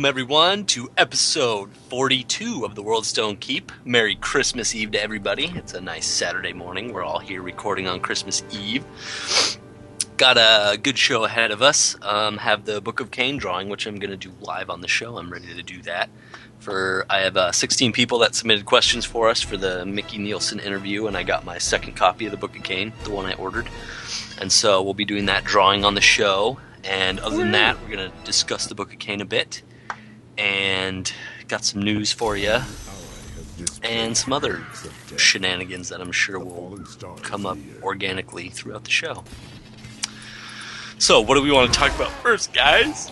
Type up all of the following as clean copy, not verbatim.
everyone, to episode 42 of the World's Stone Keep. Merry Christmas Eve to everybody. It's a nice Saturday morning. We're all here recording on Christmas Eve. Got a good show ahead of us. Have the Book of Cain drawing, which I'm going to do live on the show. I'm ready to do that. I have 16 people that submitted questions for us for the Mickey Nielsen interview, and I got my second copy of the Book of Cain, the one I ordered. And so we'll be doing that drawing on the show. And other than that, we're going to discuss the Book of Cain a bit. And got some news for you. And some other shenanigans that I'm sure will come up organically throughout the show. So, what do we want to talk about first, guys?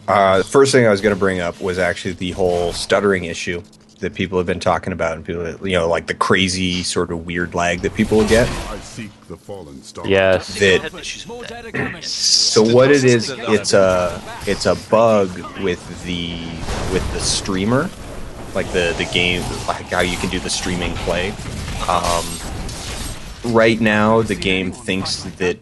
The first thing I was going to bring up was actually the whole stuttering issue that people have been talking about, and people, like the crazy sort of weird lag that people get. I seek the fallen star. Yes. So what it is, it's a bug with the streamer, like the game, like how you can do the streaming play. Right now, the game thinks that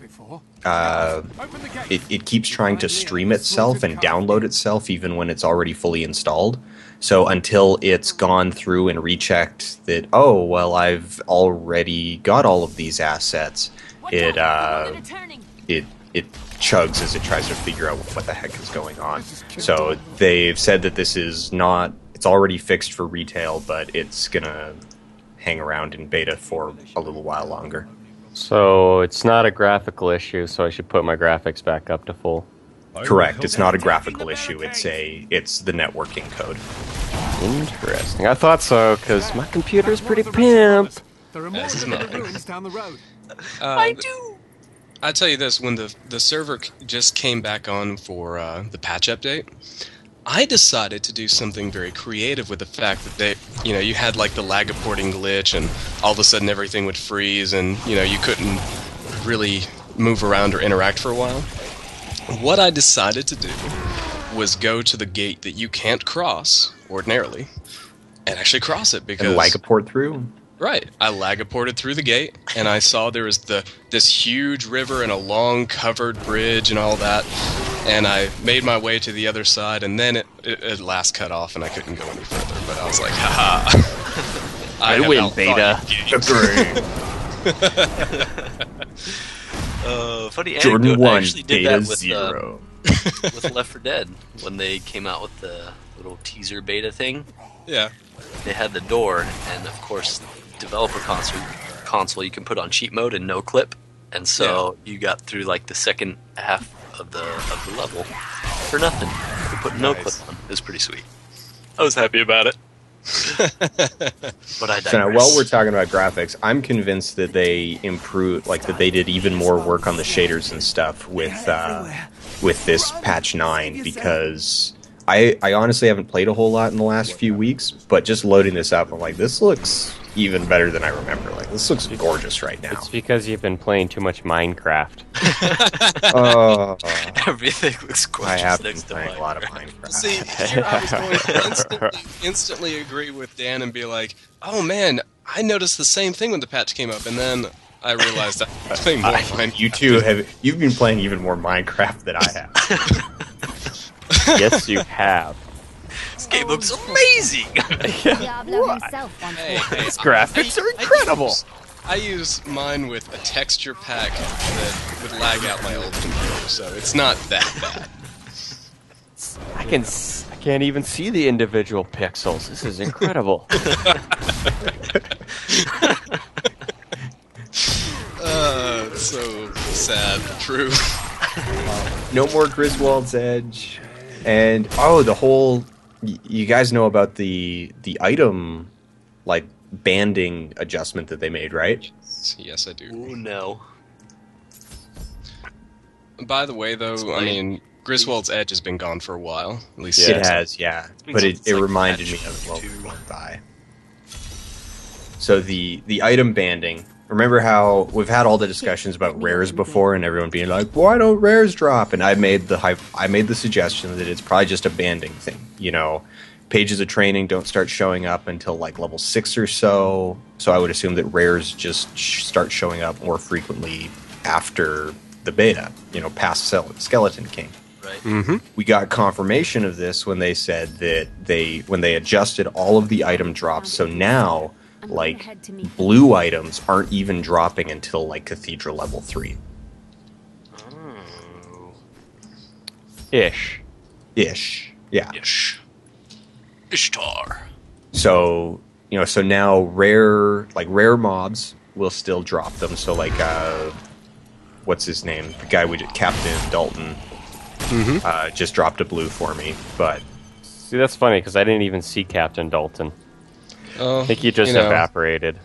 it keeps trying to stream itself and download itself even when it's already fully installed. So until it's gone through and rechecked that, oh, well, I've already got all of these assets, it chugs as it tries to figure out what the heck is going on. So they've said that this is not, it's already fixed for retail, but it's going to hang around in beta for a little while longer. So it's not a graphical issue, so I should put my graphics back up to full. Correct. It's not a graphical issue. It's the networking code. Interesting. I thought so, because my computer's pretty pimp. There are more ruins down the road. I do. I'll tell you this, when the server just came back on for the patch update, I decided to do something very creative with the fact that you had like the lag-aporting glitch, and all of a sudden everything would freeze, and you couldn't really move around or interact for a while. What I decided to do was go to the gate that you can't cross ordinarily, and actually cross it because... And lag-aport through? Right. I lag-aported through the gate, and I saw there was this huge river and a long covered bridge and all that, and I made my way to the other side, and then it last cut off, and I couldn't go any further, but I was like, haha. I win, beta. Funny Jordan anecdote, 1, I actually did beta that with, 0. with Left 4 Dead, when they came out with the little teaser beta thing. Yeah. They had the door, and of course, developer console you can put on cheat mode and no clip, and so you got through like the second half of the level for nothing. You put no clip on. It was pretty sweet. I was happy about it. But I digress. So now, while we're talking about graphics, I'm convinced that they improved, like that they did even more work on the shaders and stuff with this patch 9, because I honestly haven't played a whole lot in the last few weeks, but just loading this up, I'm like, this looks even better than I remember. Like, this looks gorgeous right now. It's because you've been playing too much Minecraft. Everything looks gorgeous. I have been next to playing mine. a lot of Minecraft. See, here I was going to instantly agree with Dan and be like, oh man, I noticed the same thing when the patch came up, and then I realized I was playing more Minecraft. You've been playing even more Minecraft than I have. Yes, you have. This game looks amazing! Diablo himself once His graphics are incredible. I use mine with a texture pack that would lag out my old computer, so it's not that bad. I can't even see the individual pixels. This is incredible. It's so sad, but true. No more Griswold's Edge. And, the whole... You guys know about the item, like, banding adjustment that they made, right? Yes, I do. Oh, no. By the way, though, I mean, Griswold's Edge has been gone for a while. At least It has, yeah. But it like reminded me of what went by. So the item banding... Remember how we've had all the discussions about rares before, and everyone being like, "Why don't rares drop?" And I made the suggestion that it's probably just a banding thing. Pages of training don't start showing up until like level 6 or so. So I would assume that rares just start showing up more frequently after the beta. Past Skeleton King. Right. Mm-hmm. We got confirmation of this when they said that when they adjusted all of the item drops. So now, like, blue items aren't even dropping until like Cathedral level 3. Oh. Ish. Ish. Yeah. Ish. Ishtar. So, so now rare mobs will still drop them. So like, what's his name? The guy Captain Dalton, just dropped a blue for me. But See, that's funny because I didn't even see Captain Dalton. Oh, I think he just evaporated.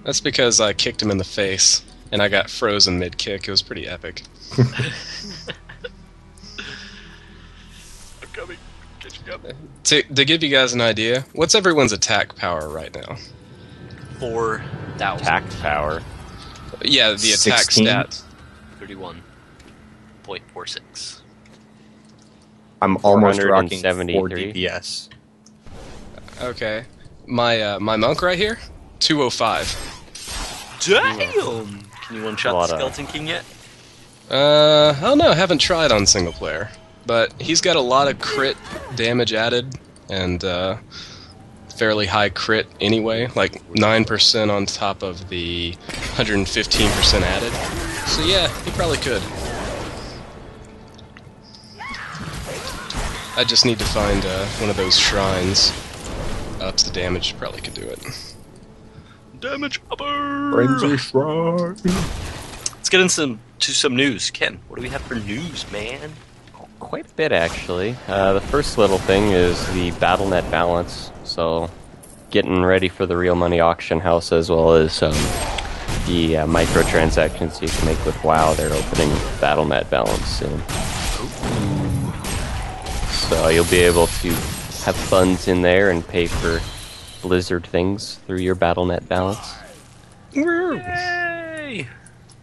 That's because I kicked him in the face, and I got frozen mid-kick. It was pretty epic. I'm coming. Catching up. To give you guys an idea, what's everyone's attack power right now? 4,000. Attack power. Yeah, the attack 16? stat. 31.46. I'm almost rocking 4 473. DPS. Okay. My monk right here, 205. Damn! Can you one-shot the Lot of- Skeleton King yet? I don't know, haven't tried on single player. But he's got a lot of crit damage added, and fairly high crit anyway, like 9% on top of the 115% added. So yeah, he probably could. I just need to find one of those shrines. Ups the damage, probably could do it. Damage upper! Frenzy Shrine. Let's get into some news. Ken, what do we have for news, man? Quite a bit, actually. The first little thing is the BattleNet balance. So, getting ready for the real money auction house, as well as the microtransactions you can make with WoW. They're opening BattleNet balance soon. So you'll be able to have funds in there and pay for Blizzard things through your BattleNet balance. Yay!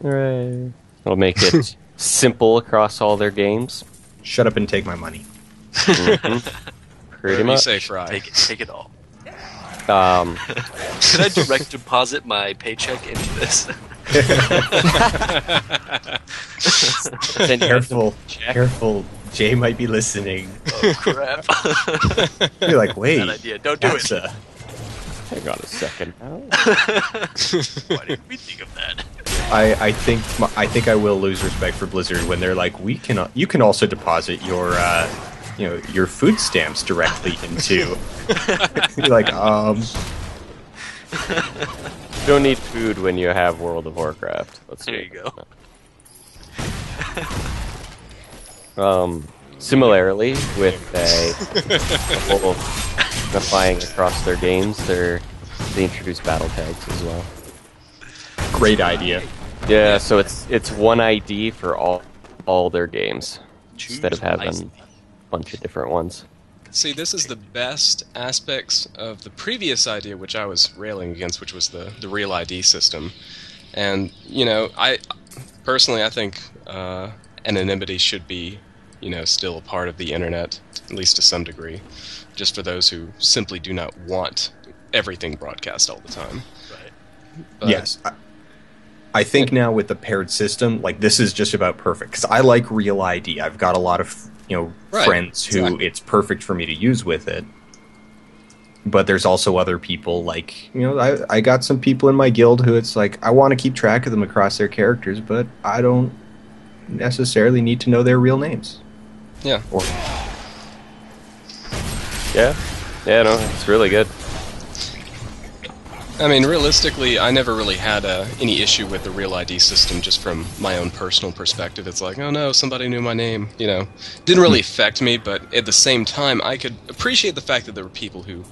Hooray. It'll make it simple across all their games. Shut up and take my money. Pretty Whatever you much. say, Fry. Take it all. Um, Can I direct deposit my paycheck into this? Careful. Jay might be listening. Oh, crap. You're like, wait. Bad idea. Don't do that's it. hang on a second. Why didn't we think of that? I think I will lose respect for Blizzard when they're like, you can also deposit your your food stamps directly into. You're like, You don't need food when you have World of Warcraft. There you go. Similarly, with a whole unifying across their games, they introduce battle tags as well. great idea. Yeah, so it's one ID for all their games instead of having a bunch of different ones. See, this is the best aspects of the previous idea, which I was railing against, which was the real ID system. And, I think anonymity should be, still a part of the internet, at least to some degree, just for those who simply do not want everything broadcast all the time. Right. But, Yes. I think now with the paired system, like, this is just about perfect. Because I like Real ID. I've got a lot of, Right, friends who exactly. it's perfect for me to use with it. But there's also other people, like, I got some people in my guild who it's like, I want to keep track of them across their characters, but I don't necessarily need to know their real names. Yeah. Or, Yeah, no, it's really good. I mean, realistically, I never really had any issue with the real ID system just from my own personal perspective. It's like, oh no, somebody knew my name, Didn't really affect me, but at the same time, I could appreciate the fact that there were people who,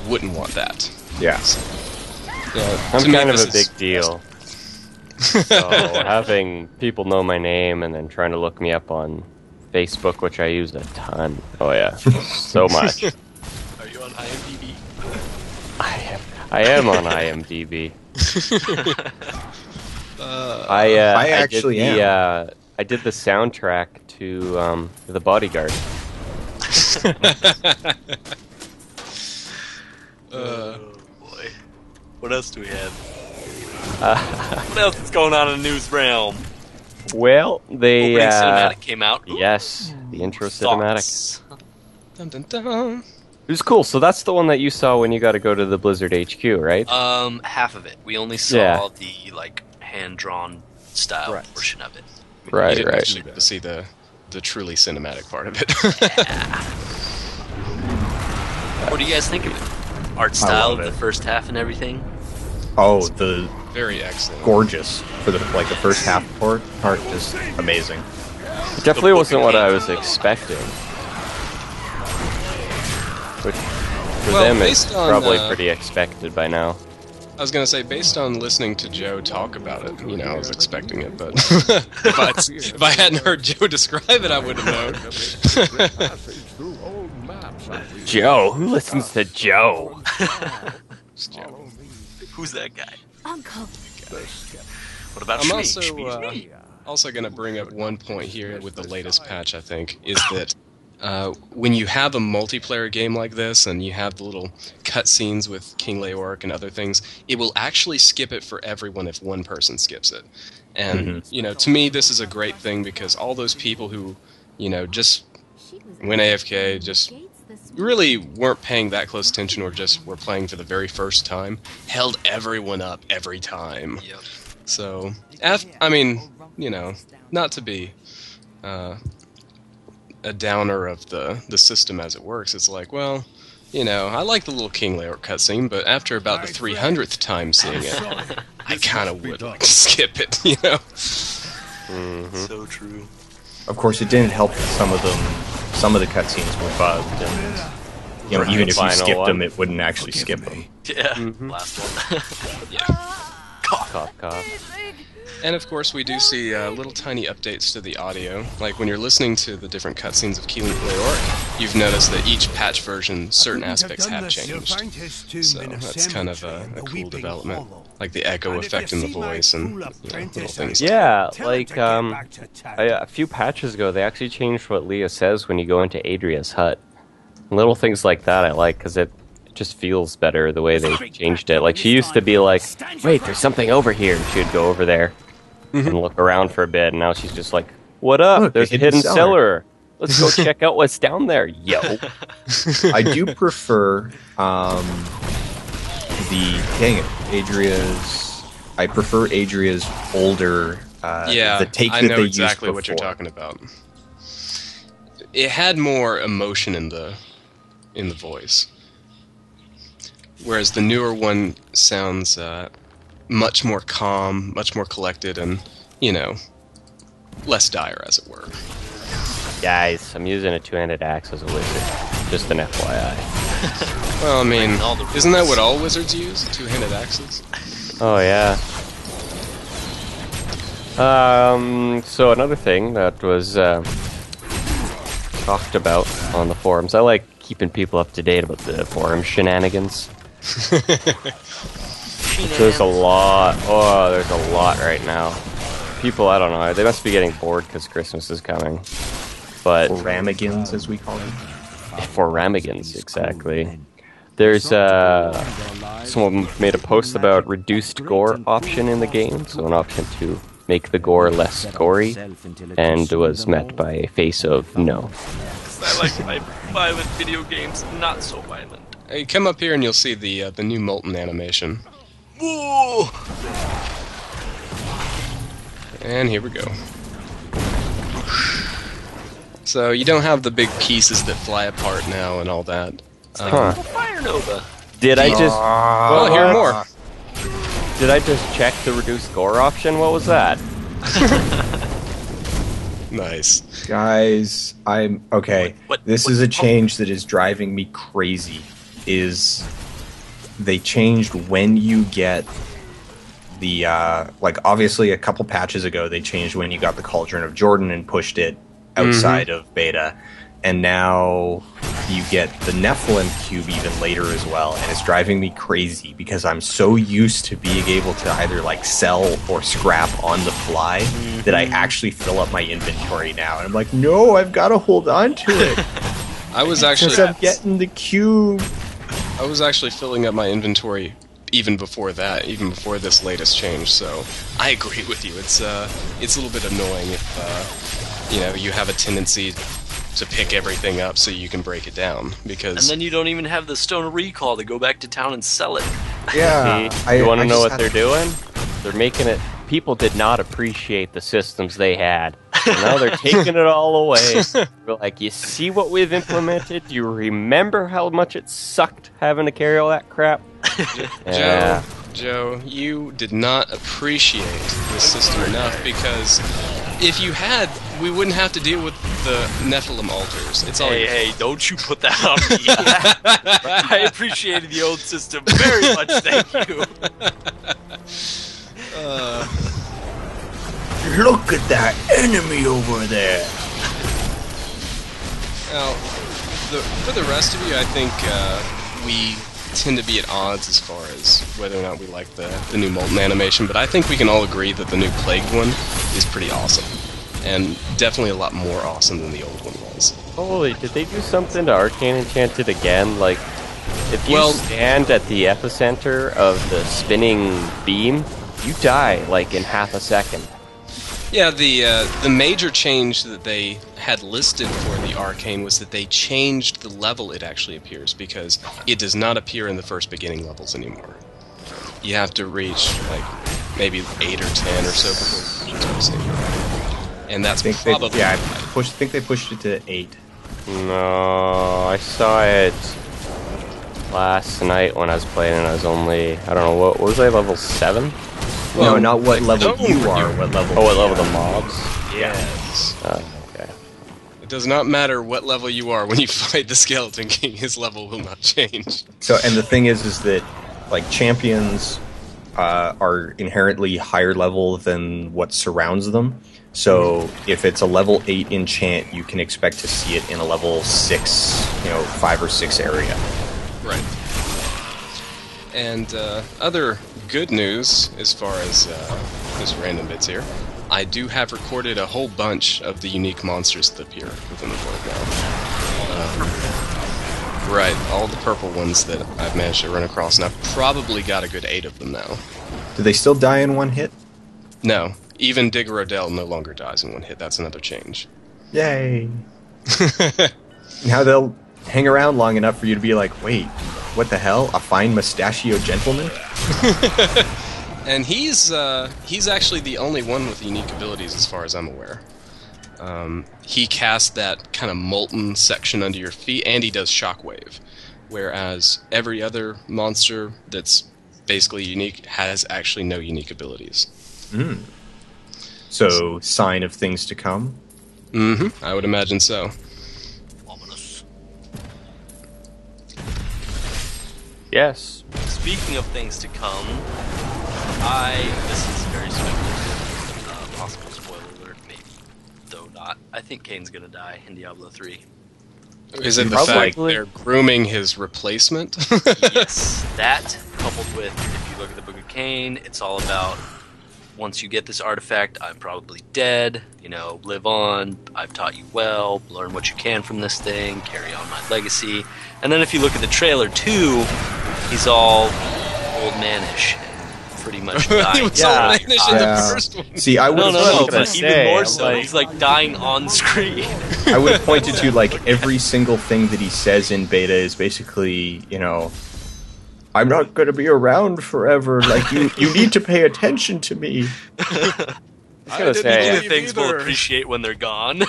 wouldn't want that. yeah. I'm To me, kind of this a big is- deal. So having people know my name and then trying to look me up on Facebook, which I use a ton. Oh yeah, so much. Are you on IMDb? I am on IMDb. I actually am. I did the soundtrack to The Bodyguard. Oh boy. What else do we have? What else is going on in the news realm? Well, they Opening cinematic came out. yes, the intro cinematic. Thoughts? Dun, dun, dun. It was cool. So that's the one that you saw when you got to go to the Blizzard HQ, right? Half of it. We only saw Yeah. the like hand-drawn style portion of it. You Right, didn't right. actually get to see the truly cinematic part of it. What do you guys think of it? Art style love of the it. first half and everything. Oh, the Very excellent. gorgeous for the first half part just amazing. It definitely wasn't what I was expecting. Which, for Well, them, is based on, probably pretty expected by now. I was gonna say, based on listening to Joe talk about it, I was expecting it, but if I hadn't heard Joe describe it, I would have known. Joe? Who listens to Joe? It's Joe. Who's that guy? Uncle. What about I'm Shmi? also going to bring up one point here with the latest patch, I think, is that when you have a multiplayer game like this and you have the little cutscenes with King Leoric and other things, it will actually skip it for everyone if one person skips it. And, to me, this is a great thing because all those people who, just went AFK, just really weren't paying that close attention or just were playing for the very first time, held everyone up every time. Yep. So, not to be a downer of the system as it works, it's like, well, I like the little King Leoric cutscene, but after about the 300th time seeing it, I kind of would like to skip it, So true. Of course, it didn't help that some of the cutscenes were bugged, and even if you Final skipped one. them, it wouldn't actually skip them. Yeah. Last one. Yeah. Cough, cough. And of course, we do see little tiny updates to the audio. Like when you're listening to the different cutscenes of King Leoric, you've noticed that each patch version, certain aspects have changed. So that's kind of a cool development. Like the echo effect in the voice and little things. Yeah, like a few patches ago, they actually changed what Leah says when you go into Adria's hut. Little things like that I like because it just feels better the way they changed it. Like she used to be like, "Wait, there's something over here," and she'd go over there and look around for a bit. And now she's just like, "What up? Look, There's a a hidden hidden cellar." cellar. Let's go check out what's down there, yo." I do prefer I prefer Adria's older. Yeah, the take I that know they exactly used what you're before. talking about. It had more emotion in the voice, whereas the newer one sounds much more calm, much more collected, and less dire, as it were. Guys, I'm using a two-handed axe as a wizard. Just an FYI. Well, I mean, All the isn't that rules. what all wizards use? Two-handed axes? Oh yeah. So another thing that was talked about on the forums. I like keeping people up to date about the forum shenanigans. There's a lot. Oh, there's a lot right now. People, I don't know. They must be getting bored because Christmas is coming. But Or ramigans, as we call them. for ramigans, exactly. There's someone made a post about reduced gore option in the game, so an option to make the gore less gory, and was met by a face of no. I like my violent video games, not so violent. Hey, come up here and you'll see the new molten animation. Ooh. And here we go. So you don't have the big pieces that fly apart now and all that. Huh. Fire Nova. Did I just Well, hear more. did I just check the reduced gore option? What was that? Nice. Guys, I'm okay. This is a change that is driving me crazy. Is they changed when you get the obviously a couple patches ago they changed when you got the Cauldron of Jordan and pushed it outside of beta, and now you get the Nephilim cube even later as well, and it's driving me crazy because I'm so used to being able to either like sell or scrap on the fly that I actually fill up my inventory now, and I'm like, no, I've got to hold on to it I was because actually I'm getting the cube. I was actually filling up my inventory even before that, even before this latest change. So I agree with you. It's a little bit annoying if you have a tendency to pick everything up so you can break it down, because And then you don't even have the Stone of Recall to go back to town and sell it. Yeah. See, you want to know what they're doing? They're making it. People did not appreciate the systems they had. And now they're taking it all away. We're like, you see what we've implemented? You remember how much it sucked having to carry all that crap? Yeah. Joe, you did not appreciate this system enough, because if you had, we wouldn't have to deal with the Nephilim altars. It's all Hey, don't you put that on me. I appreciated the old system very much, thank you. Look at that enemy over there. Now, for the rest of you, I think we tend to be at odds as far as whether or not we like the new Molten animation, but I think we can all agree that the new Plagued one is pretty awesome. And definitely a lot more awesome than the old one was. Holy, did they do something to Arcane Enchanted again? Like, if you stand at the epicenter of the spinning beam, you die, like, in half a second. Yeah, the major change that they had listed for the Arcane was that they changed the level it actually appears, because it does not appear in the first beginning levels anymore. You have to reach, like, maybe 8 or 10 or so before you can see it. And that's probably... I think they pushed it to 8. No, I saw it last night when I was playing, and I was only, I don't know, what was I, level 7? No, not what level you are, what level... Oh, what level the mobs? Yes. Okay. It does not matter what level you are when you fight the Skeleton King, his level will not change. So, and the thing is that, like, champions are inherently higher level than what surrounds them. So, if it's a level 8 enchant, you can expect to see it in a level 6, 5 or 6 area. Right. And other good news as far as just random bits here, I do have recorded a whole bunch of the unique monsters that appear within the world now. Right, all the purple ones that I've managed to run across, and I've probably got a good 8 of them now. Do they still die in one hit? No, even Diggerodell no longer dies in one hit. That's another change. Yay! Now they'll hang around long enough for you to be like, wait, what the hell? A fine mustachio gentleman? And he's actually the only one with unique abilities as far as I'm aware. He casts that kind of molten section under your feet, and he does Shockwave. Whereas every other monster that's basically unique has actually no unique abilities. So, sign of things to come? Mm-hmm, I would imagine so. Ominous. Yes. Speaking of things to come, this is very speculative, possible spoiler alert, maybe, though not. I think Kane's gonna die in Diablo 3. Is it the fact they're grooming his replacement? Yes, that, coupled with, if you look at the Book of Cain, it's all about, once you get this artifact, I'm probably dead, live on, I've taught you well, learn what you can from this thing, carry on my legacy. And then if you look at the trailer too, he's all old manish, pretty much dying. He was all manish in the first one. See, I would No, but even more so, he's like dying on screen. I would have pointed to, like, every single thing that he says in beta is basically, I'm not going to be around forever. Like, you need to pay attention to me. I was gonna say, Things we'll appreciate when they're gone.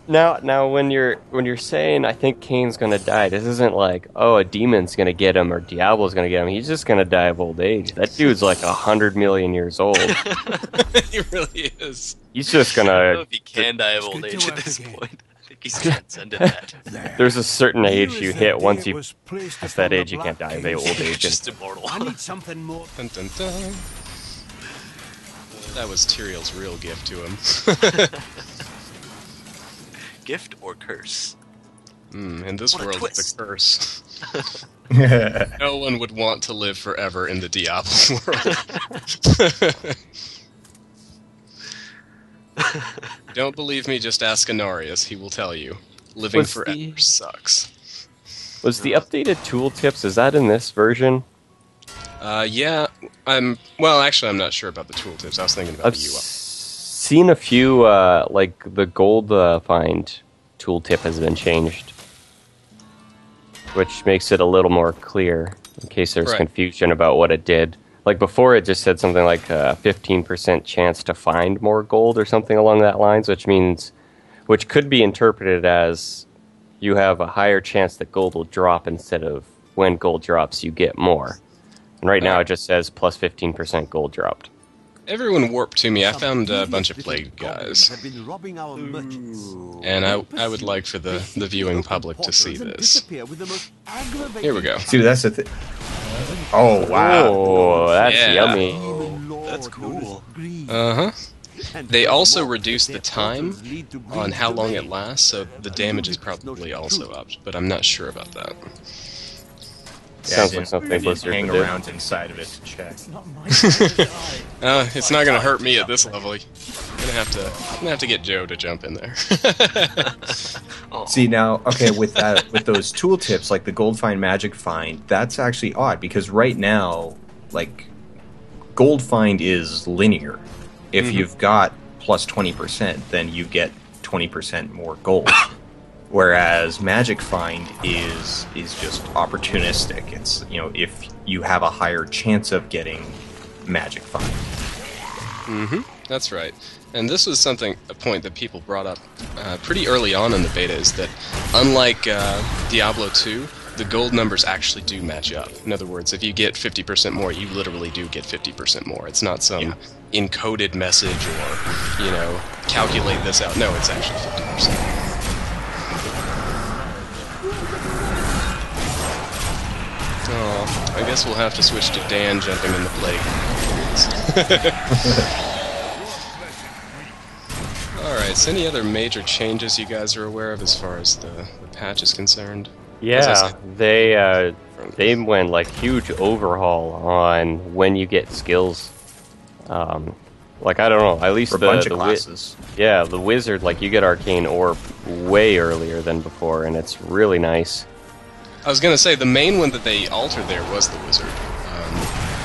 Now, when you're saying I think Kane's gonna die, this isn't like, oh, a demon's gonna get him or Diablo's gonna get him. He's just gonna die of old age. That dude's like 100 million years old. He really is. He's just I don't know gonna. if he can die of old age at this point. I think he's transcended that. There's a certain age you hit. Once you was placed pass that upon age, the you can't die of Black old King's age. Just immortal. I need something more. Dun, dun, dun. That was Tyrael's real gift to him. Gift or curse? In this What a world, twist. it's a curse. No one would want to live forever in the Diablo world. Don't believe me, just ask Anarius. He will tell you. Living forever sucks. Was the updated tooltips, is that in this version? Yeah, well, actually, I'm not sure about the tooltips. I was thinking about I've the UI. seen a few, like the gold find tooltip has been changed, which makes it a little more clear in case there's Right. confusion about what it did. Like before, it just said something like a 15% chance to find more gold or something along that lines, which could be interpreted as you have a higher chance that gold will drop instead of when gold drops, you get more. And right now, it just says plus 15% gold dropped. Everyone warped to me. I found a bunch of plague guys. And I would like for the viewing public to see this. Here we go. See, that's the thing. Oh, wow. Oh, that's Yeah. yummy. That's cool. Uh-huh. They also reduced the time on how long it lasts, so the damage is probably also up, but I'm not sure about that. Sounds like something Blizzard Blizzard hang would do. around inside of it to check. It's not gonna hurt me at this level. I'm gonna have to get Joe to jump in there. See now, okay, with those tooltips like the gold find, magic find, that's actually odd because right now, like, gold find is linear. If you've got plus 20%, then you get 20% more gold. Whereas magic find is just opportunistic. It's, you know, if you have a higher chance of getting magic find. That's right. And this was a point that people brought up pretty early on in the beta, is that unlike Diablo 2, the gold numbers actually do match up. In other words, if you get 50% more, you literally do get 50% more. It's not some encoded message or, calculate this out. No, it's actually 50%. Oh, I guess we'll have to switch to Dan jumping in the plague. Alright, so any other major changes you guys are aware of as far as the patch is concerned? As I Yeah, said- they went like huge overhaul on when you get skills. Like I don't know, at least For a bunch of classes. the wizard, like you get arcane orb way earlier than before, and it's really nice. I was gonna say, the main one that they altered there was the wizard.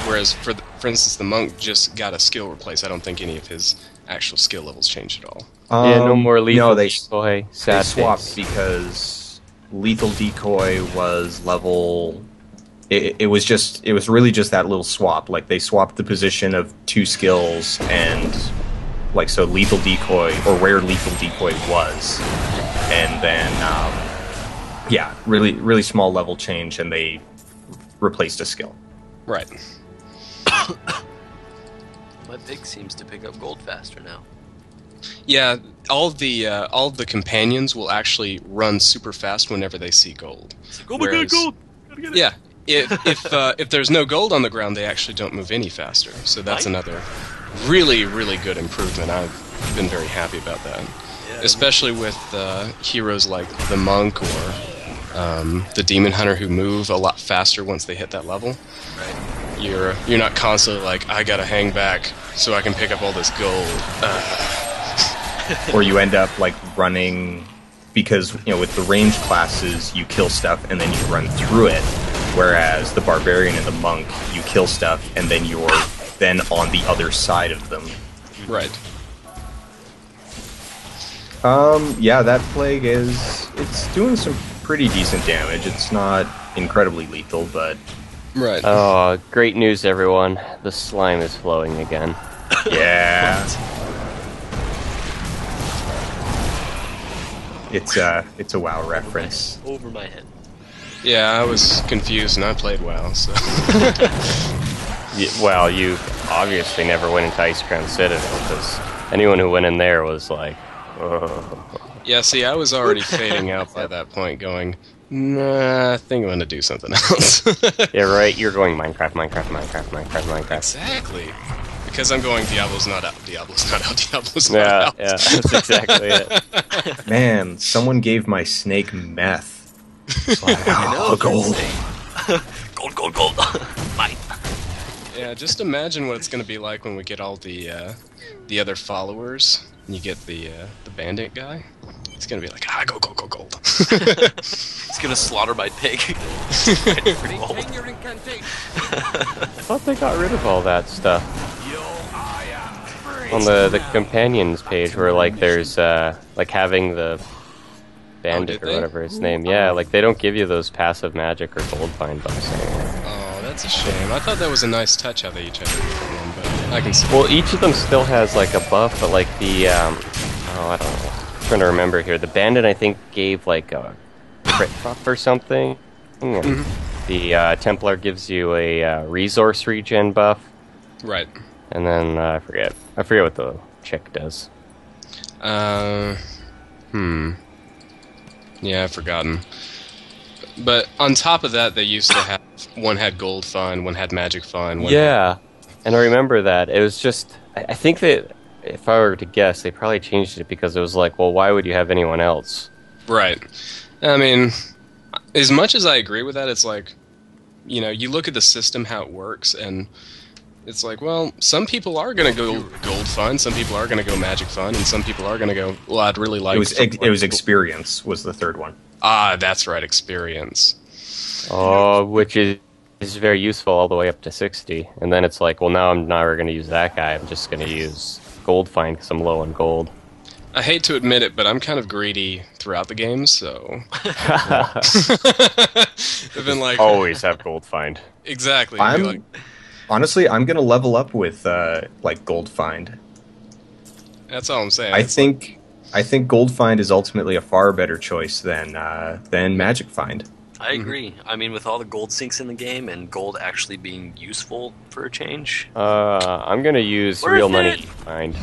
Whereas, for instance, the monk just got a skill replace. I don't think any of his actual skill levels changed at all. Yeah, no more lethal No, they decoy. they Sad swapped face. because lethal decoy was level. It was really just that little swap. Like they swapped the position of two skills, and like so lethal decoy or where lethal decoy was, and then really small level change, and they replaced a skill. Right. My pig seems to pick up gold faster now. Yeah, all of the companions will actually run super fast whenever they see gold. It's like, oh my god, gold! Gotta get it. Yeah, if there's no gold on the ground, they actually don't move any faster. So that's another really, really good improvement. I've been very happy about that, especially with heroes like the monk or the demon hunter who move a lot faster once they hit that level. Right. You're not constantly like, I gotta hang back so I can pick up all this gold. Or you end up like running because with the range classes you kill stuff and then you run through it, whereas the barbarian and the monk you kill stuff and then you're then on the other side of them. Right. Yeah, that plague it's doing some pretty decent damage. It's not incredibly lethal, but Right. Oh, great news, everyone! The slime is flowing again. yeah. It's a WoW reference. Over my head. Yeah, I was confused and I played WoW, so. Well, you obviously never went into Ice Crown Citadel because anyone who went in there was like, Yeah, see, I was already fading out by that point, going, nah, I think I'm gonna do something else. yeah, right. You're going Minecraft, Minecraft, Minecraft, Minecraft, Minecraft. Exactly. Because I'm going, Diablo's not out, Diablo's not out, Diablo's not Yeah, out. yeah, that's exactly it. Man, someone gave my snake meth. It's like, know, gold. Gold, gold, gold. Mine. Yeah, just imagine what it's gonna be like when we get all the other followers. and you get the bandit guy, he's gonna be like, go gold. He's gonna slaughter my pig. Maintain your incantation. I thought they got rid of all that stuff. On the companions page where like there's like having the bandit did or they? whatever his name. Yeah, like they don't give you those passive magic or gold find buffs anymore. Oh, that's a shame. I thought that was a nice touch how they each had a different one, but I can see. Well, each of them still has like a buff, but like the I don't know. I'm trying to remember here. The bandit I think gave like a crit buff or something. And the Templar gives you a resource regen buff, Right. and then I forget what the chick does. Yeah, I've forgotten. But on top of that, they used to have one had gold fun, one had magic fun. One Yeah, and I remember that. It was just, I think that if I were to guess, they probably changed it because it was like, well, why would you have anyone else? Right. I mean, as much as I agree with that, it's like, you look at the system, how it works, and it's like, well, some people are going to go gold fun, some people are going to go magic fun, and some people are going to go, well, I'd really like... It was experience was the third one. Ah, that's right, experience. Oh, which is very useful all the way up to 60. And then it's like, well, now I'm never going to use that guy. I'm just going to use gold find because I'm low on gold. I hate to admit it, but I'm kind of greedy throughout the game, so... I've been like... Always have gold find. Exactly. Honestly, I'm gonna level up with like gold find. That's all I'm saying. I think gold find is ultimately a far better choice than magic find. I agree. I mean, with all the gold sinks in the game and gold actually being useful for a change. I'm going to use Worth real it. money find.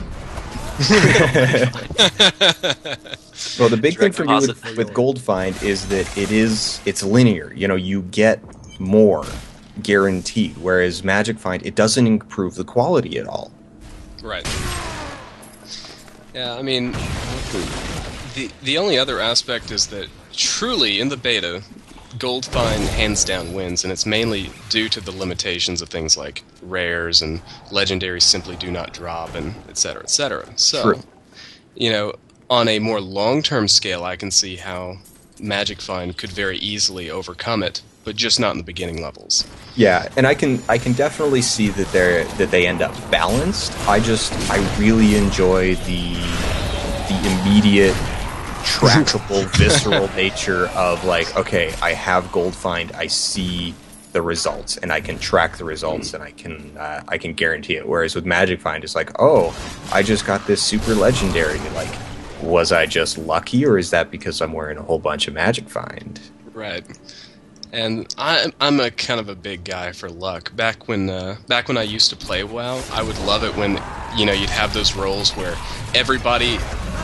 Well, the big thing Direct for me deposit. with gold find is that it's linear. You get more guaranteed, whereas magic find, it doesn't improve the quality at all. Right. Yeah, I mean, the only other aspect is that truly in the beta, gold find hands down wins, and it's mainly due to the limitations of things like rares and legendaries simply do not drop, and etc. etc. So, True. On a more long-term scale, I can see how magic find could very easily overcome it, but just not in the beginning levels. Yeah, and I can definitely see that they end up balanced. I really enjoy the immediate, trackable, visceral nature of like, okay, I have gold find, I see the results, and I can track the results, and I can guarantee it. Whereas with magic find, it's like, oh, I just got this super legendary. Like, was I just lucky, or is that because I'm wearing a whole bunch of magic find? Right. And I'm a kind of a big guy for luck. Back when I used to play WoW, I would love it when you'd have those rolls where everybody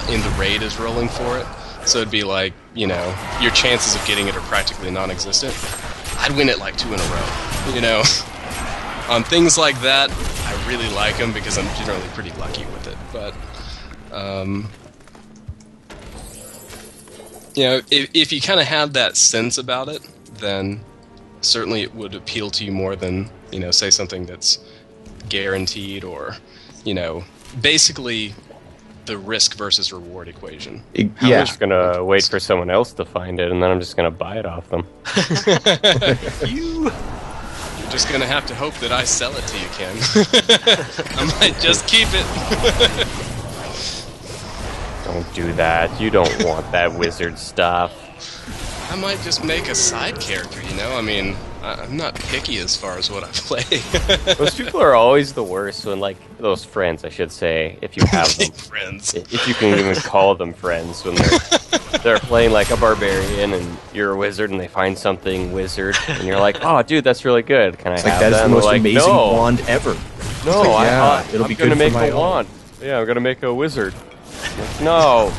in the raid is rolling for it. So it'd be like your chances of getting it are practically non-existent. I'd win it like 2 in a row. On things like that, I really like them because I'm generally pretty lucky with it. But if you kind of have that sense about it, then certainly it would appeal to you more than, say something that's guaranteed or, basically the risk versus reward equation. I'm just going to wait for someone else to find it, and then I'm just going to buy it off them. You're just going to have to hope that I sell it to you, Ken. I might just keep it. Don't do that. You don't want that wizard stuff. I might just make a side character, I mean, I'm not picky as far as what I play. Those people are always the worst when, like, those friends, I should say, if you have them. Friends. If you can even call them friends when they're playing, like, a barbarian and you're a wizard and they find something wizard and you're like, oh, dude, that's really good. Can I have That is that? the most like, amazing no. wand ever. No, yeah, it'll be I'm gonna good make for my a own. wand. Yeah, I'm gonna make a wizard. No,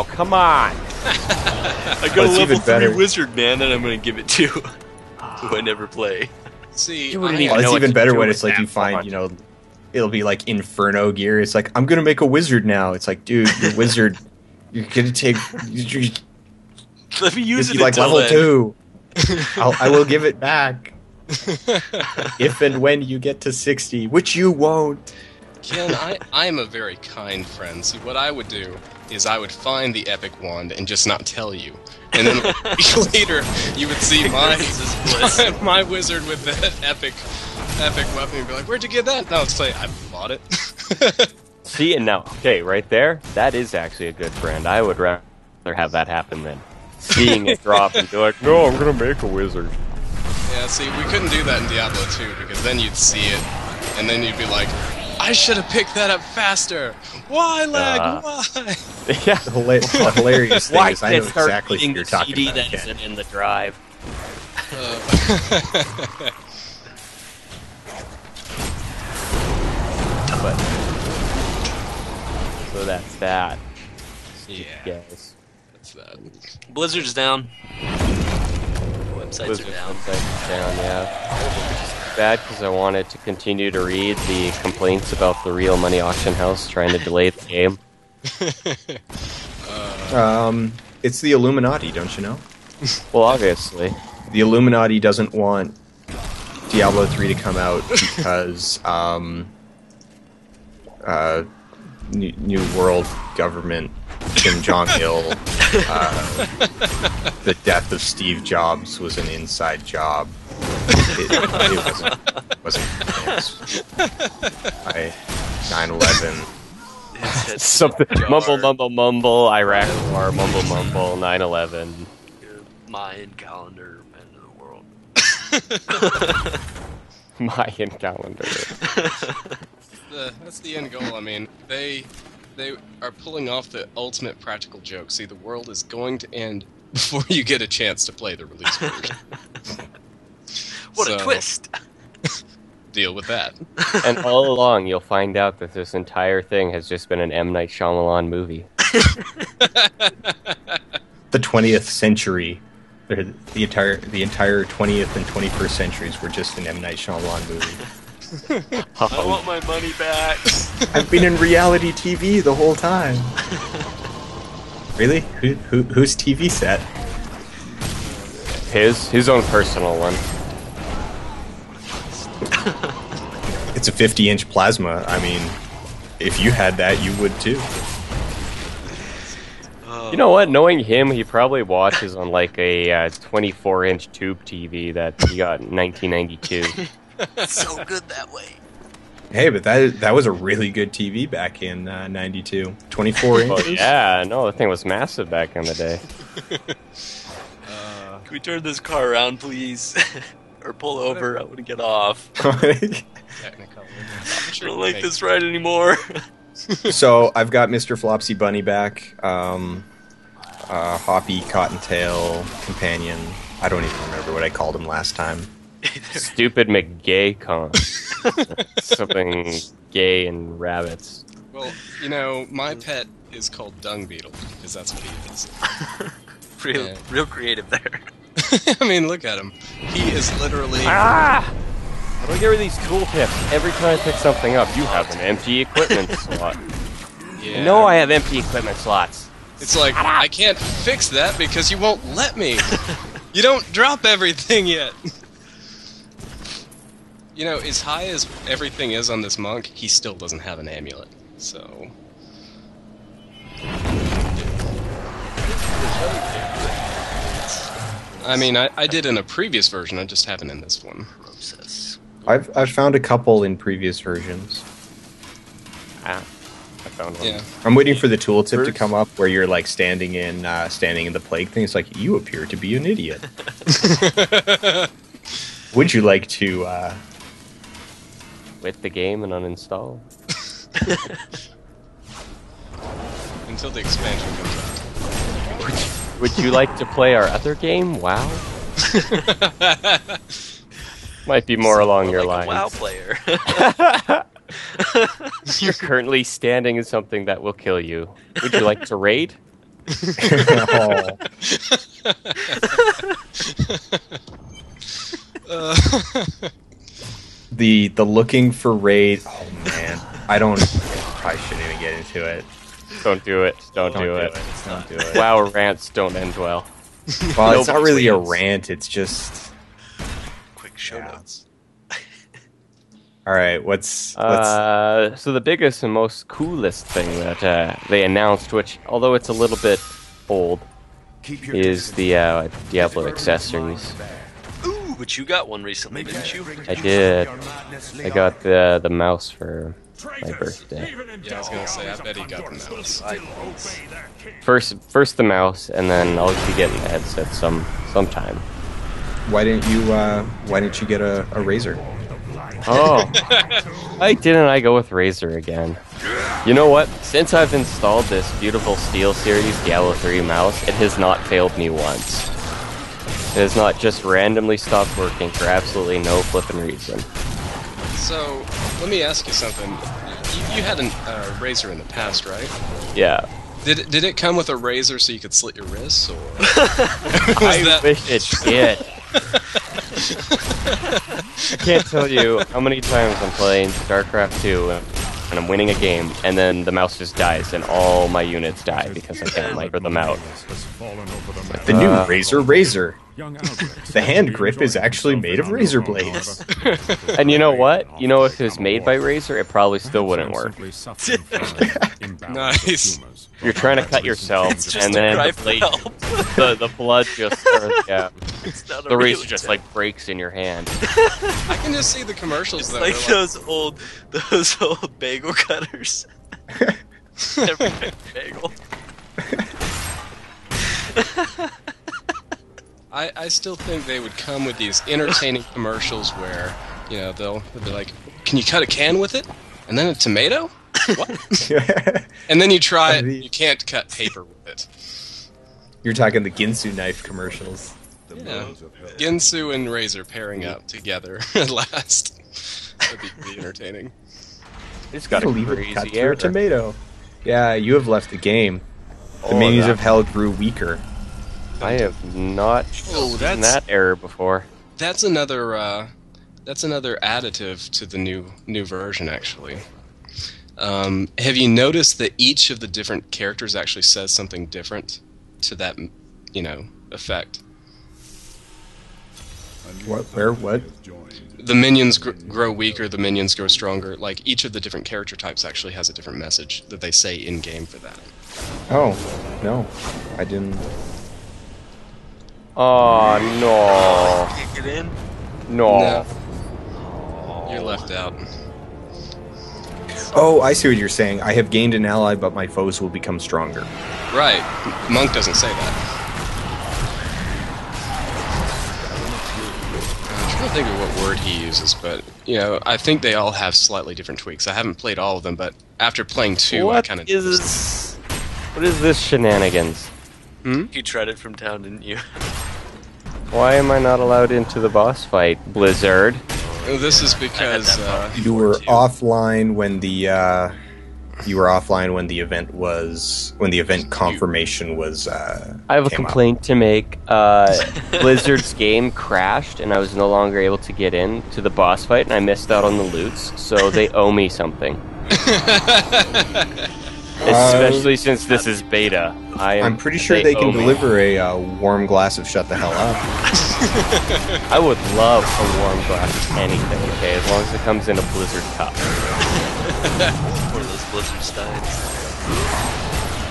come on. I got Well, a it's level even 3 better. wizard, man, that I'm going to give it to. Who I never play. See, You wouldn't I- even Well, it's know what even to better do when with it's like that you find, wand. it'll be like Inferno gear. It's like, I'm gonna make a wizard now. It's like, dude, you're a wizard. You're gonna take. You're Let me use it like until level then. 2. I will give it back if and when you get to 60, which you won't. Ken, I'm a very kind friend. See, what I would do is I would find the epic wand and just not tell you. And then a week later, you would see my wizard with that epic weapon and be like, where'd you get that? And I would say, I bought it. See, and now, okay, right there, that is actually a good friend. I would rather have that happen than seeing it drop and be like, no, I'm going to make a wizard. Yeah, see, we couldn't do that in Diablo 2 because then you'd see it, and then you'd be like, I should have picked that up faster. Why lag? Why? Yeah. The hilarious thing Why is I know can't start exactly who reading you're the talking CD about. that Ken. isn't in the drive? So that's that. Yeah, Guys. that's that. Blizzard's down. Websites Blizzard are down. website's down, yeah. Bad because I wanted to continue to read the complaints about the real money auction house trying to delay the game. It's the Illuminati, don't you know? Well, obviously. The Illuminati doesn't want Diablo 3 to come out because New World Government, Kim Jong-il, the death of Steve Jobs was an inside job. It wasn't financed by 9/11. Something. Mumble, Iraq War, mumble, 9/11. Mayan calendar, end of the world. Mayan calendar. That's the end goal. I mean, they are pulling off the ultimate practical joke. See, the world is going to end before you get a chance to play the release version. What a twist! Deal with that. And all along, you'll find out that this entire thing has just been an M. Night Shyamalan movie. The 20th century, the entire 20th and 21st centuries were just an M. Night Shyamalan movie. I want my money back. I've been in reality TV the whole time. Really? Whose TV set? His own personal one. It's a 50-inch plasma. I mean, if you had that, you would too. You know what? Knowing him, he probably watches on like a 24-inch tube TV that he got in 1992. It's so good that way. Hey, but that was a really good TV back in 92. 24 inches? Well, yeah, no, the thing was massive back in the day. Can we turn this car around, please? Or pull over? I want to get off. Technicolor. I don't like this ride anymore. So, I've got Mr. Flopsy Bunny back. Hoppy Cottontail Companion. I don't even remember what I called him last time. Stupid McGay con. Something gay and rabbits. Well, you know, my pet is called Dung Beetle, because that's what he is. Real creative there. I mean, look at him. He is literally... How do I get rid of these tooltips? Every time I pick something up, you have an empty equipment slot. Yeah. No, I have empty equipment slots. It's like, I can't fix that because you won't let me. You don't drop everything yet. You know, as high as everything is on this monk, he still doesn't have an amulet. So... I mean, I did in a previous version, I just haven't in this one. Process. I've found a couple in previous versions. I found one. Yeah. I'm waiting for the tooltip to come up where you're like standing in the plague thing. It's like, you appear to be an idiot. Would you like to Quit the game and uninstall. Until the expansion comes out. Would you like to play our other game, WoW? Might be more along your like lines. a WoW player. You're currently standing in something that will kill you. Would you like to raid? oh. The looking for raid. Oh man, I probably shouldn't even get into it. Don't do it. Don't do it. Don't do it. WoW rants don't end well. Well, it's not really a wins. rant. It's just Quick show notes. All right, let's So the biggest and most coolest thing that they announced, which although it's a little bit old, is the Diablo accessories. Ooh, but you got one recently, didn't you? I did. I got the mouse for my birthday. Yeah, I was gonna say, I bet he got the mouse. First the mouse, and then I'll be getting the headset sometime. why didn't you get a Razer? Oh, why didn't I go with Razer again? You know what? Since I've installed this beautiful SteelSeries Diablo 3 mouse, it has not failed me once. It has not just randomly stopped working for absolutely no flippin' reason. So, let me ask you something. You had a Razer in the past, right? Yeah. Did it come with a razor so you could slit your wrists, or I wish it did. I can't tell you how many times I'm playing StarCraft 2 and I'm winning a game, and then the mouse just dies, and all my units die because I can't micro them out. The new Razer. The hand grip is actually made of razor blades. And you know what? You know, if it was made by Razer, it probably still wouldn't work. Nice. You're trying to cut yourself, and then the blood just, the razor just like breaks in your hand. I can just see the commercials though. Like those old bagel cutters. Every bagel. I still think they would come with these entertaining commercials where, you know, they'll be like, "Can you cut a can with it?" And then a tomato? What? And then you try it, you can't cut paper with it. You're talking the Ginsu knife commercials. Yeah. Ginsu and Razer pairing up together at last. That'd be pretty entertaining. It's got a Leave it cut crazy through error. a tomato. Yeah, you have left the game. The Oh, minions that- of hell grew weaker. I have not seen that error before. That's another additive to the new version, actually. Have you noticed that each of the different characters actually says something different to that, effect? What? Where? What? The minions grow weaker, the minions grow stronger. Like, each of the different character types actually has a different message that they say in-game for that. Oh, no. I didn't... Oh, no. Can't get in. No. You're left out. Oh, I see what you're saying. I have gained an ally, but my foes will become stronger. Right. Monk doesn't say that. I'm trying to think of what word he uses, but, I think they all have slightly different tweaks. I haven't played all of them, but after playing two, I kind of... What is this shenanigans? You tried it from town, didn't you? Why am I not allowed into the boss fight, Blizzard? This is because... You were offline when the event confirmation was. I have a came up. complaint to make. Blizzard's game crashed, and I was no longer able to get in to the boss fight, and I missed out on the loots, so they owe me something. Especially since this is beta. I'm pretty sure they can deliver a warm glass of shut the hell up. I would love a warm glass of anything, okay, as long as it comes in a Blizzard cup. One of those Blizzard steins.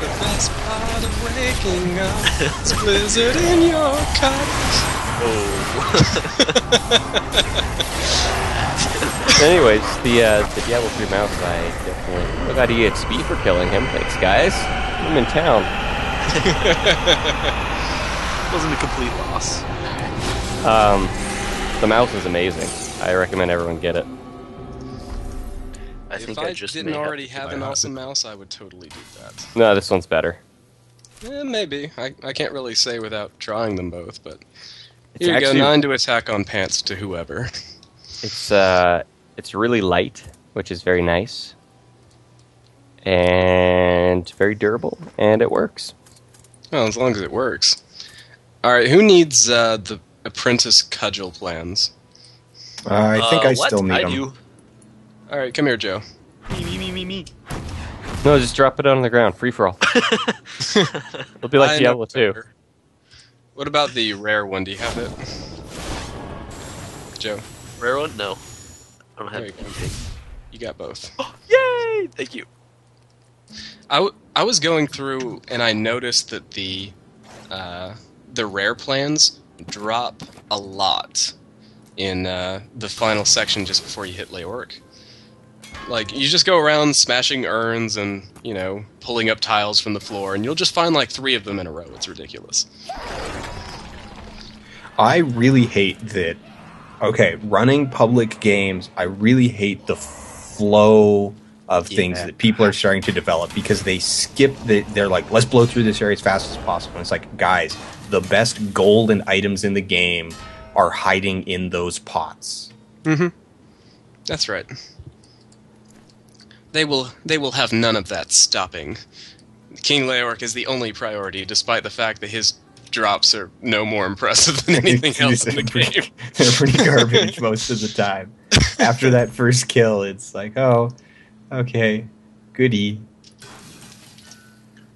The best part of waking up is Blizzard in your cup. Anyways, the Diablo 3 mouse, I definitely got EXP for killing him. Thanks, guys. I'm in town. Wasn't a complete loss. The mouse is amazing. I recommend everyone get it. I think If I just didn't may already to have buy an it. awesome mouse, I would totally do that. No, this one's better. Maybe. I can't really say without trying them both, but... It's Here you actually- go, 9 to attack on pants to whoever. It's really light, which is very nice, and very durable, and it works. Well, as long as it works. Alright, who needs the apprentice cudgel plans? I think I what? still need I them. do. Alright, come here, Joe. Me. No, just drop it on the ground, free for all. It'll be like I know Diablo 2. better. What about the rare one? Do you have it? Joe. Rare one? No. I don't have There you got both. Yay! Thank you. I was going through and I noticed that the rare plans drop a lot in the final section just before you hit Leoric. Like, you just go around smashing urns and, you know, pulling up tiles from the floor, and you'll just find like 3 of them in a row. It's ridiculous. I really hate that. Okay, running public games, I really hate the flow of things that people are starting to develop because they skip they're like, let's blow through this area as fast as possible. And it's like, guys, the best gold and items in the game are hiding in those pots. Mm-hmm. That's right. They will have none of that stopping. King Leoric is the only priority, despite the fact that his drops are no more impressive than anything else in the game. They're pretty garbage most of the time. After that first kill, it's like, oh, okay, goody.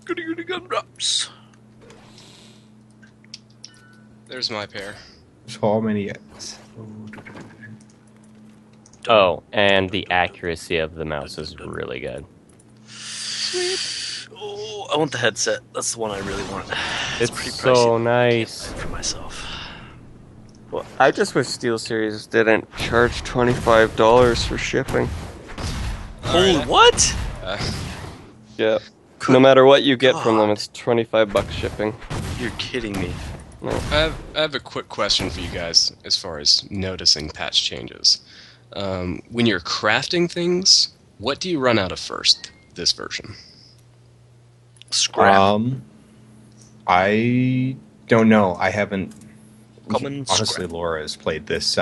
Goody gun drops. There's my pair. So many. Oh, and the accuracy of the mouse is really good. Oh, I want the headset. That's the one I really want. It's pretty so pricey nice. for myself. Well, I just wish SteelSeries didn't charge $25 for shipping. Holy what? Yeah. No matter what you get from them, it's $25 shipping. You're kidding me. No. I have a quick question for you guys as far as noticing patch changes. When you're crafting things, what do you run out of first, this version? Scrap. I don't know. I haven't. Common Honestly, scrap. Laura has played this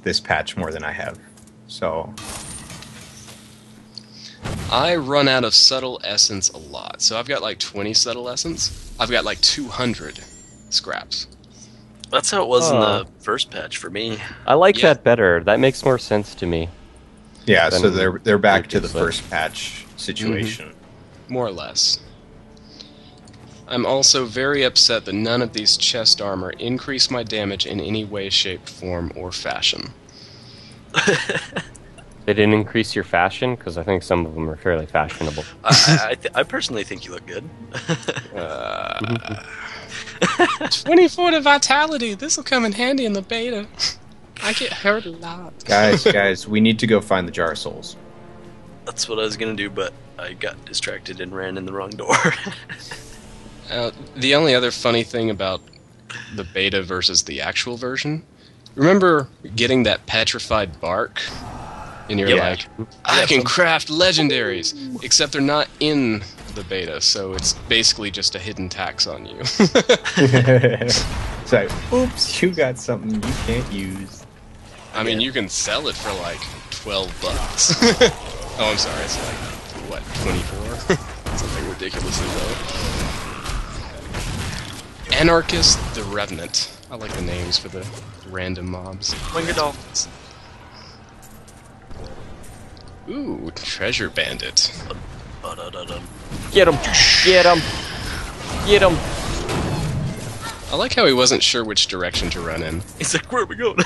this patch more than I have. So I run out of subtle essence a lot. So I've got like 20 subtle essence. I've got like 200 scraps. That's how it was in the first patch for me. I like Yeah. that better. That makes more sense to me. yeah, Then so they're back to the previously. first patch situation. More or less. I'm also very upset that none of these chest armor increase my damage in any way, shape, form, or fashion. They didn't increase your fashion because I think some of them are fairly fashionable. I personally think you look good. 24 to vitality. This will come in handy in the beta. I get hurt a lot. Guys, we need to go find the Jar of Souls. That's what I was gonna do, but I got distracted and ran in the wrong door. The only other funny thing about the beta versus the actual version, remember getting that petrified bark? And you're Yeah. like, I can craft legendaries, except they're not in the beta, so it's basically just a hidden tax on you. It's like, oops, you got something you can't use. I mean, you can sell it for like $12. Oh, I'm sorry, it's like, what, 24? Something ridiculously low. Anarchist the Revenant. I like the names for the random mobs. Winger Dolphins. Ooh, Treasure Bandit. Get him! Get him! Get him! I like how he wasn't sure which direction to run in. He's like, where are we going?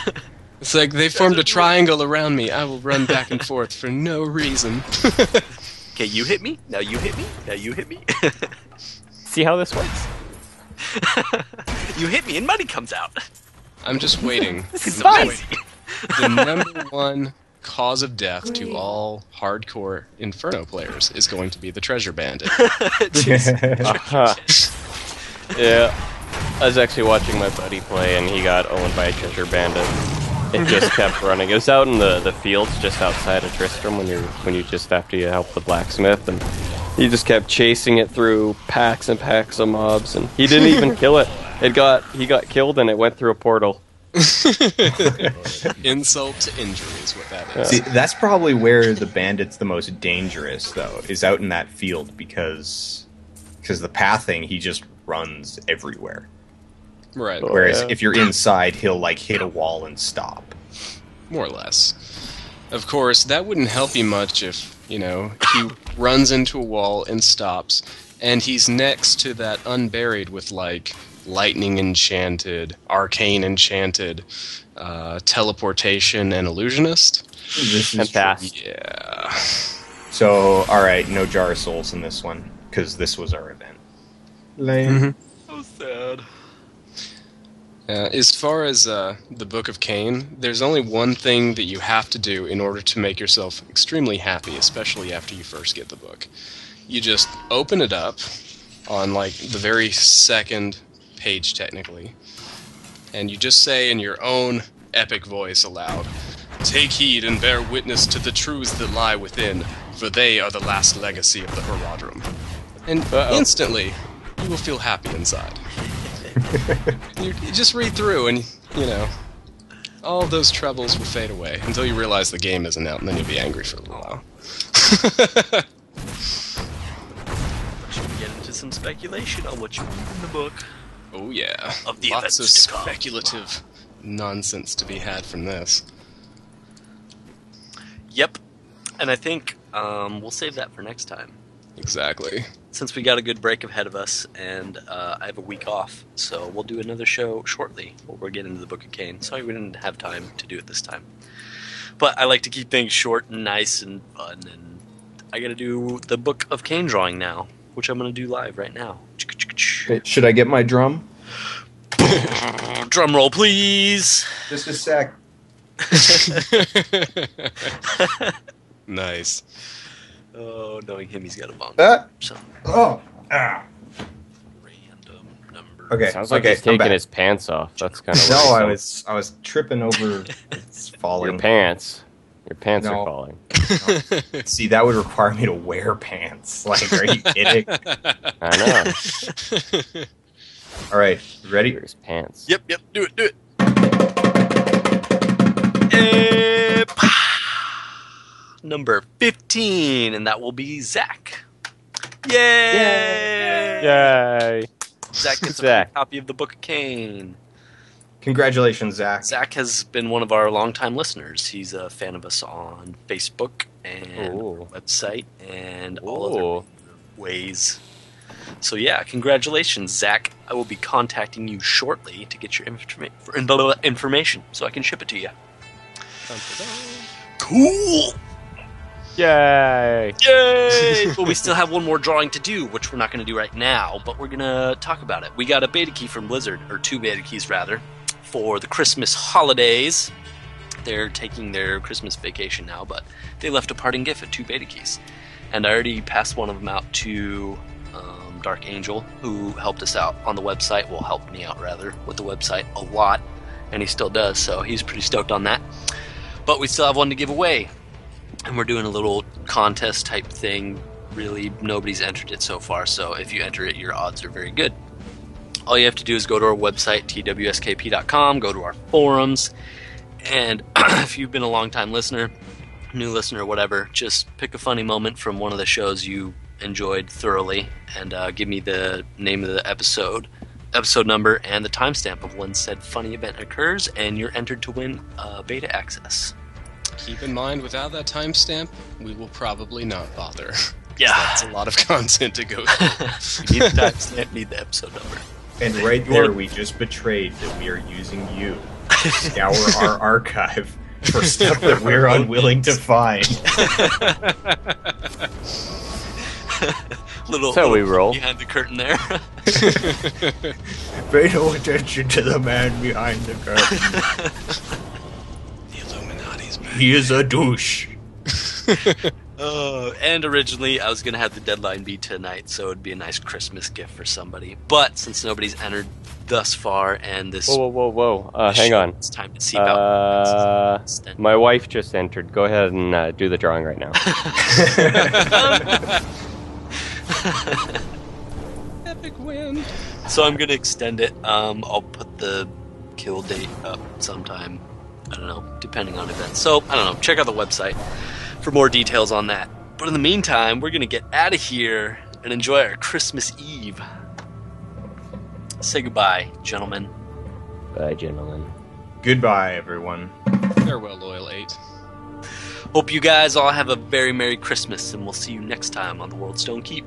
It's like, they formed a triangle around me. I will run back and forth for no reason. Okay, you hit me. Now you hit me. Now you hit me. See how this works? You hit me and money comes out. I'm just waiting. This is spicy. The number one cause of death to all hardcore Inferno players is going to be the Treasure Bandit. Uh-huh. Yeah. I was actually watching my buddy play, and he got owned by a treasure bandit. It just kept running. It was out in the fields just outside of Tristram when you just after you help the blacksmith, and he just kept chasing it through packs and packs of mobs, and he didn't even kill it. He got killed, and it went through a portal. Insult to injury is what that is. See, that's probably where the bandit's the most dangerous, though, is out in that field because the pathing, he just runs everywhere. Right, Whereas yeah. if you're inside, he'll like hit a wall and stop. more or less. Of course, that wouldn't help you much if, he runs into a wall and stops, and he's next to that unburied with, like, lightning enchanted, arcane enchanted, teleportation, and illusionist. This is And fast. Yeah. So, all right, no Jar of Souls in this one because this was our event. Lame. So sad. As far as the Book of Cain, there's only one thing that you have to do in order to make yourself extremely happy, especially after you first get the book. You just open it up on like the very second page, technically, and you just say in your own epic voice aloud, "Take heed and bear witness to the truths that lie within, for they are the last legacy of the Herodrum." And instantly, you will feel happy inside. You just read through and, all those troubles will fade away until you realize the game isn't out, and then you'll be angry for a little while. Should we get into some speculation on what you read in the book? Oh yeah. Of the Lots of events to come. speculative nonsense to be had from this. Yep. And I think we'll save that for next time. Exactly. Since we got a good break ahead of us, and I have a week off, so we'll do another show shortly where we'll get into the Book of Cain. Sorry we didn't have time to do it this time. But I like to keep things short and nice and fun, and I gotta do the Book of Cain drawing now, which I'm gonna do live right now. Should I get my drum? Drum roll, please! Just a sec. Nice. Oh, knowing him, he's got a bong. Some Random number. Okay. Sounds like okay, he's I'm taking back. his pants off. That's kind of No, I was tripping over. It's falling. Your pants. Your pants No. are falling. See, that would require me to wear pants. Like, are you kidding? I know. All right, ready? Here's pants. Yep, do it. Yep. Number 15, and that will be Zach. Yay! Yay! Zach gets a Zach. free copy of the Book of Cain. Congratulations, Zach. Zach has been one of our longtime listeners. He's a fan of us on Facebook and Ooh. website and all Ooh. other ways. So yeah, congratulations, Zach. I will be contacting you shortly to get your information so I can ship it to you. Cool! Yay! Yay! But we still have one more drawing to do, which we're not going to do right now, but we're going to talk about it. We got a beta key from Blizzard, or 2 beta keys rather, for the Christmas holidays. They're taking their Christmas vacation now, but they left a parting gift of 2 beta keys. And I already passed one of them out to Dark Angel, who helped us out on the website, well, helped me out rather, with the website a lot, and he still does, so he's pretty stoked on that. But we still have one to give away. And we're doing a little contest type thing. Really, nobody's entered it so far, so if you enter it, your odds are very good. All you have to do is go to our website, TWSKP.com, go to our forums, and if you've been a long-time listener, new listener, whatever, just pick a funny moment from one of the shows you enjoyed thoroughly, and give me the name of the episode number, and the timestamp of when said funny event occurs, and you're entered to win beta access. Keep in mind, without that timestamp, we will probably not bother. Yeah. That's a lot of content to go through. We need the timestamp, need the episode number. And right there, we just betrayed that we are using you to scour our archive for stuff that we're unwilling to find. That's how we roll. Behind the curtain there. Pay no attention to the man behind the curtain. The Illuminati's back. He is a douche. And originally I was going to have the deadline be tonight, so it'd be a nice Christmas gift for somebody. But since nobody's entered thus far, and this... Whoa. Hang on. It's time to seep out. My wife just entered. Go ahead and do the drawing right now. Epic win. So I'm going to extend it. I'll put the kill date up sometime. I don't know, depending on events. So, I don't know. Check out the website for more details on that. But in the meantime, we're going to get out of here and enjoy our Christmas Eve. Say goodbye, gentlemen. Bye, gentlemen. Goodbye, everyone. Farewell, Loyal 8. Hope you guys all have a very Merry Christmas, and we'll see you next time on the World Stone Keep.